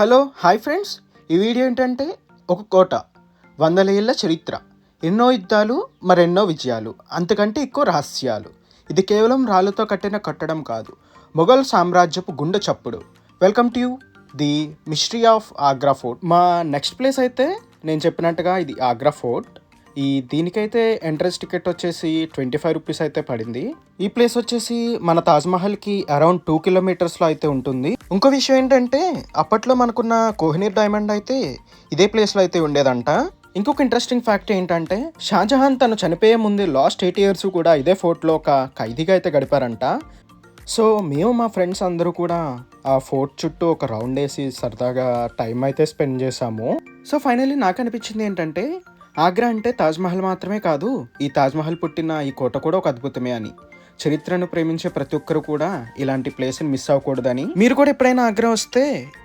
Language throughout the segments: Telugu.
Hello hi friends. ఈ వీడియో ఏంటంటే ఒక కోట, వందల ఏళ్ల చరిత్ర, ఎన్నో యుద్ధాలు, మరెన్నో విజయాలు, అంతకంటే ఎక్కువ రహస్యాలు. ఇది కేవలం రాళ్ళతో కట్టిన కట్టడం కాదు, మొఘల్ సామ్రాజ్యపు గుండె చప్పుడు. Welcome to the mystery of Agra fort. మా నెక్స్ట్ ప్లేస్ అయితే నేను చెప్పినట్టుగా ఇది ఆగ్రా ఫోర్ట్. దీనికైతే ఎంట్రన్స్ టికెట్ వచ్చేసి 25 రూపీస్ అయితే పడింది. ఈ ప్లేస్ వచ్చేసి మన తాజ్మహల్కి అరౌండ్ 2 కిలోమీటర్స్లో అయితే ఉంటుంది. ఇంకో విషయం ఏంటంటే అప్పట్లో మనకున్న కోహినూర్ డైమండ్ అయితే ఇదే ప్లేస్లో అయితే ఉండేదంట. ఇంకొక ఇంట్రెస్టింగ్ ఫ్యాక్ట్ ఏంటంటే షాజహాన్ తను చనిపోయే ముందు లాస్ట్ 8 ఇయర్స్ కూడా ఇదే ఫోర్ట్లో ఒక ఖైదీగా అయితే గడిపారంట. సో మేము మా ఫ్రెండ్స్ అందరూ కూడా ఆ ఫోర్ట్ చుట్టూ ఒక రౌండ్ వేసి సరదాగా టైం అయితే స్పెండ్ చేసాము. సో ఫైనల్లీ నాకు అనిపించింది ఏంటంటే ఆగ్రా అంటే తాజ్మహల్ మాత్రమే కాదు, ఈ తాజ్మహల్ పుట్టిన ఈ కోట కూడా ఒక అద్భుతమే అని. చరిత్రను ప్రేమించే ప్రతి ఒక్కరు కూడా ఇలాంటి ప్లేస్ని మిస్ అవ్వకూడదని. మీరు కూడా ఎప్పుడైనా ఆగ్రా వస్తే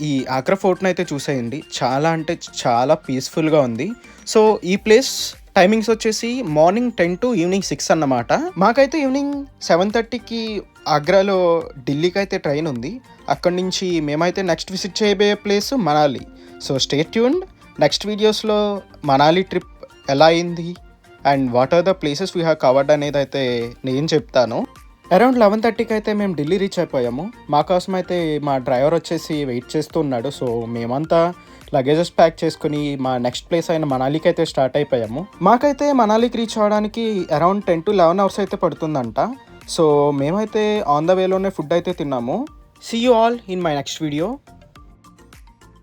ఈ ఆగ్రా ఫోర్ట్ని అయితే చూసేయండి. చాలా అంటే చాలా పీస్ఫుల్గా ఉంది. సో ఈ ప్లేస్ టైమింగ్స్ వచ్చేసి మార్నింగ్ 10 to ఈవినింగ్ 6 అన్నమాట. మాకైతే ఈవినింగ్ 7:30కి ఆగ్రాలో ఢిల్లీకి అయితే ట్రైన్ ఉంది. అక్కడి నుంచి మేమైతే నెక్స్ట్ విజిట్ చేయబోయే place Manali. So stay tuned. Next వీడియోస్లో మనాలి ట్రిప్ ఎలా అయింది and what are the places we have covered అనేది అయితే నేను చెప్తాను. అరౌండ్ 11:30కి అయితే మేము ఢిల్లీ రీచ్ అయిపోయాము. మా కోసం అయితే మా డ్రైవర్ వచ్చేసి వెయిట్ చేస్తూ ఉన్నాడు. సో మేమంతా లగేజెస్ ప్యాక్ చేసుకుని మా నెక్స్ట్ ప్లేస్ అయిన మనాలికి అయితే స్టార్ట్ అయిపోయాము. మాకైతే మనాలికి రీచ్ అవ్వడానికి అరౌండ్ 10 to 11 అవర్స్ అయితే పడుతుందంట. సో మేమైతే ఆన్ ద వేలోనే ఫుడ్ అయితే తిన్నాము. See you all in my next video.